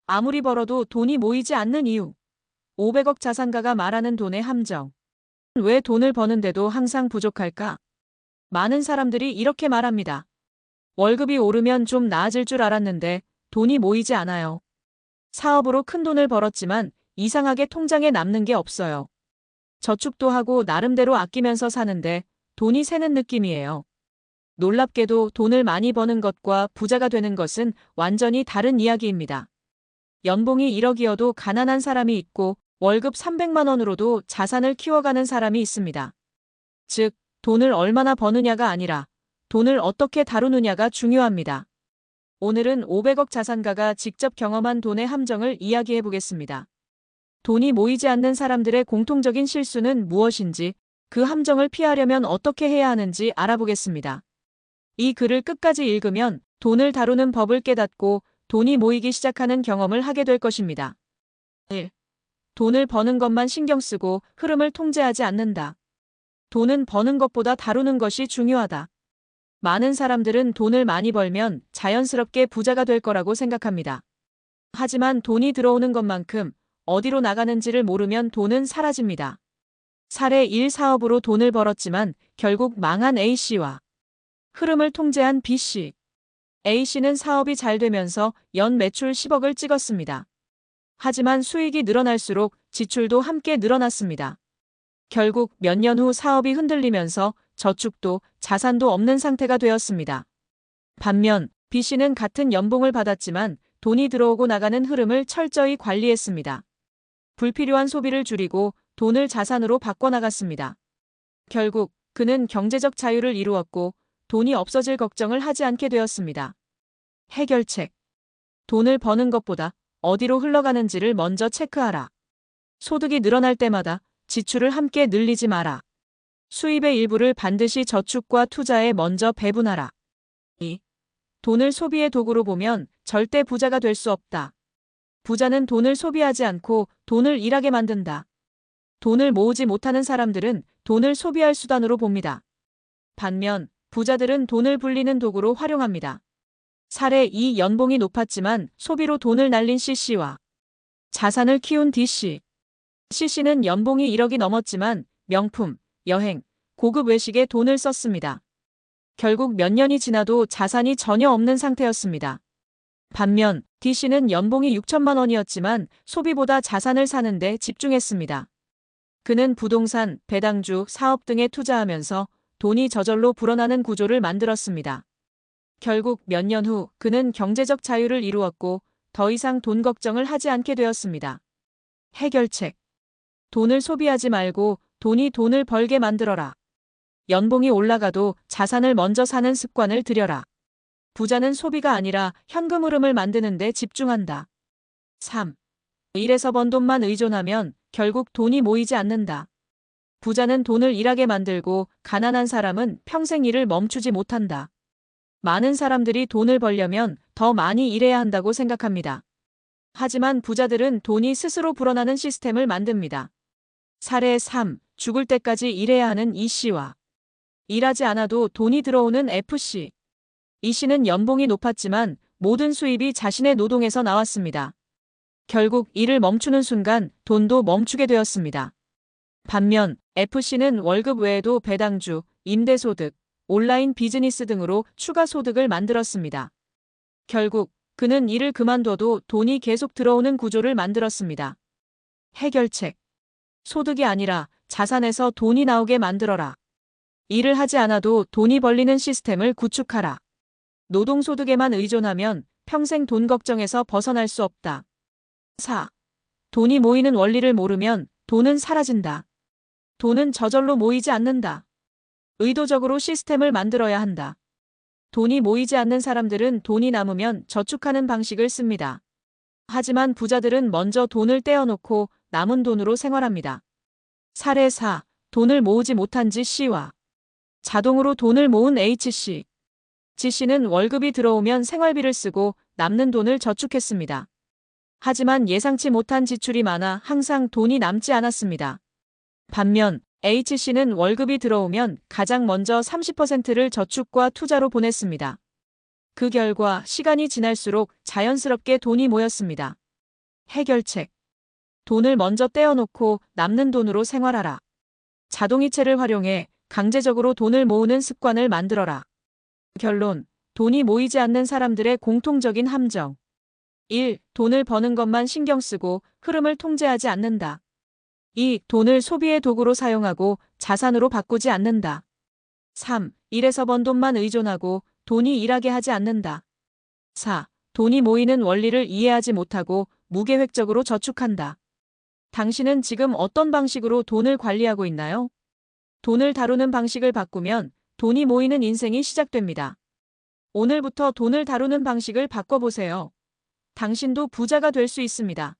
아무리 벌어도 돈이 모이지 않는 이유. 500억 자산가가 말하는 돈의 함정. 왜 돈을 버는데도 항상 부족할까? 많은 사람들이 이렇게 말합니다. 월급이 오르면 좀 나아질 줄 알았는데 돈이 모이지 않아요. 사업으로 큰 돈을 벌었지만 이상하게 통장에 남는 게 없어요. 저축도 하고 나름대로 아끼면서 사는데 돈이 새는 느낌이에요. 놀랍게도 돈을 많이 버는 것과 부자가 되는 것은 완전히 다른 이야기입니다. 연봉이 1억이어도 가난한 사람이 있고 월급 300만 원으로도 자산을 키워가는 사람이 있습니다. 즉, 돈을 얼마나 버느냐가 아니라 돈을 어떻게 다루느냐가 중요합니다. 오늘은 500억 자산가가 직접 경험한 돈의 함정을 이야기해 보겠습니다. 돈이 모이지 않는 사람들의 공통적인 실수는 무엇인지, 그 함정을 피하려면 어떻게 해야 하는지 알아보겠습니다. 이 글을 끝까지 읽으면 돈을 다루는 법을 깨닫고 돈이 모이기 시작하는 경험을 하게 될 것입니다. 1. 돈을 버는 것만 신경 쓰고 흐름을 통제하지 않는다. 돈은 버는 것보다 다루는 것이 중요하다. 많은 사람들은 돈을 많이 벌면 자연스럽게 부자가 될 거라고 생각합니다. 하지만 돈이 들어오는 것만큼 어디로 나가는지를 모르면 돈은 사라집니다. 사례 1. 사업으로 돈을 벌었지만 결국 망한 A씨와 흐름을 통제한 B씨. A씨는 사업이 잘 되면서 연 매출 10억을 찍었습니다. 하지만 수익이 늘어날수록 지출도 함께 늘어났습니다. 결국 몇 년 후 사업이 흔들리면서 저축도 자산도 없는 상태가 되었습니다. 반면 B씨는 같은 연봉을 받았지만 돈이 들어오고 나가는 흐름을 철저히 관리했습니다. 불필요한 소비를 줄이고 돈을 자산으로 바꿔나갔습니다. 결국 그는 경제적 자유를 이루었고 돈이 없어질 걱정을 하지 않게 되었습니다. 해결책. 돈을 버는 것보다 어디로 흘러가는지를 먼저 체크하라. 소득이 늘어날 때마다 지출을 함께 늘리지 마라. 수입의 일부를 반드시 저축과 투자에 먼저 배분하라. 2. 돈을 소비의 도구로 보면 절대 부자가 될 수 없다. 부자는 돈을 소비하지 않고 돈을 일하게 만든다. 돈을 모으지 못하는 사람들은 돈을 소비할 수단으로 봅니다. 반면 부자들은 돈을 불리는 도구로 활용합니다. 사례 2. 연봉이 높았지만 소비로 돈을 날린 C씨와 자산을 키운 D씨. C씨는 연봉이 1억이 넘었지만 명품, 여행, 고급 외식에 돈을 썼습니다. 결국 몇 년이 지나도 자산이 전혀 없는 상태였습니다. 반면 D씨는 연봉이 6천만 원이었지만 소비보다 자산을 사는 데 집중했습니다. 그는 부동산, 배당주, 사업 등에 투자하면서 돈이 저절로 불어나는 구조를 만들었습니다. 결국 몇 년 후 그는 경제적 자유를 이루었고 더 이상 돈 걱정을 하지 않게 되었습니다. 해결책. 돈을 소비하지 말고 돈이 돈을 벌게 만들어라. 연봉이 올라가도 자산을 먼저 사는 습관을 들여라. 부자는 소비가 아니라 현금 흐름을 만드는 데 집중한다. 3. 일에서 번 돈만 의존하면 결국 돈이 모이지 않는다. 부자는 돈을 일하게 만들고 가난한 사람은 평생 일을 멈추지 못한다. 많은 사람들이 돈을 벌려면 더 많이 일해야 한다고 생각합니다. 하지만 부자들은 돈이 스스로 불어나는 시스템을 만듭니다. 사례 3. 죽을 때까지 일해야 하는 E씨와 일하지 않아도 돈이 들어오는 F씨. E씨는 연봉이 높았지만 모든 수입이 자신의 노동에서 나왔습니다. 결국 일을 멈추는 순간 돈도 멈추게 되었습니다. 반면 F씨는 월급 외에도 배당주, 임대소득, 온라인 비즈니스 등으로 추가 소득을 만들었습니다. 결국 그는 일을 그만둬도 돈이 계속 들어오는 구조를 만들었습니다. 해결책. 소득이 아니라 자산에서 돈이 나오게 만들어라. 일을 하지 않아도 돈이 벌리는 시스템을 구축하라. 노동소득에만 의존하면 평생 돈 걱정에서 벗어날 수 없다. 4. 돈이 모이는 원리를 모르면 돈은 사라진다. 돈은 저절로 모이지 않는다. 의도적으로 시스템을 만들어야 한다. 돈이 모이지 않는 사람들은 돈이 남으면 저축하는 방식을 씁니다. 하지만 부자들은 먼저 돈을 떼어놓고 남은 돈으로 생활합니다. 사례 4. 돈을 모으지 못한 G씨와 자동으로 돈을 모은 H씨. G씨는 월급이 들어오면 생활비를 쓰고 남는 돈을 저축했습니다. 하지만 예상치 못한 지출이 많아 항상 돈이 남지 않았습니다. 반면 H씨는 월급이 들어오면 가장 먼저 30%를 저축과 투자로 보냈습니다. 그 결과 시간이 지날수록 자연스럽게 돈이 모였습니다. 해결책. 돈을 먼저 떼어놓고 남는 돈으로 생활하라. 자동이체를 활용해 강제적으로 돈을 모으는 습관을 만들어라. 결론. 돈이 모이지 않는 사람들의 공통적인 함정. 1. 돈을 버는 것만 신경 쓰고 흐름을 통제하지 않는다. 2. 돈을 소비의 도구로 사용하고 자산으로 바꾸지 않는다. 3. 일에서 번 돈만 의존하고 돈이 일하게 하지 않는다. 4. 돈이 모이는 원리를 이해하지 못하고 무계획적으로 저축한다. 당신은 지금 어떤 방식으로 돈을 관리하고 있나요? 돈을 다루는 방식을 바꾸면 돈이 모이는 인생이 시작됩니다. 오늘부터 돈을 다루는 방식을 바꿔보세요. 당신도 부자가 될 수 있습니다.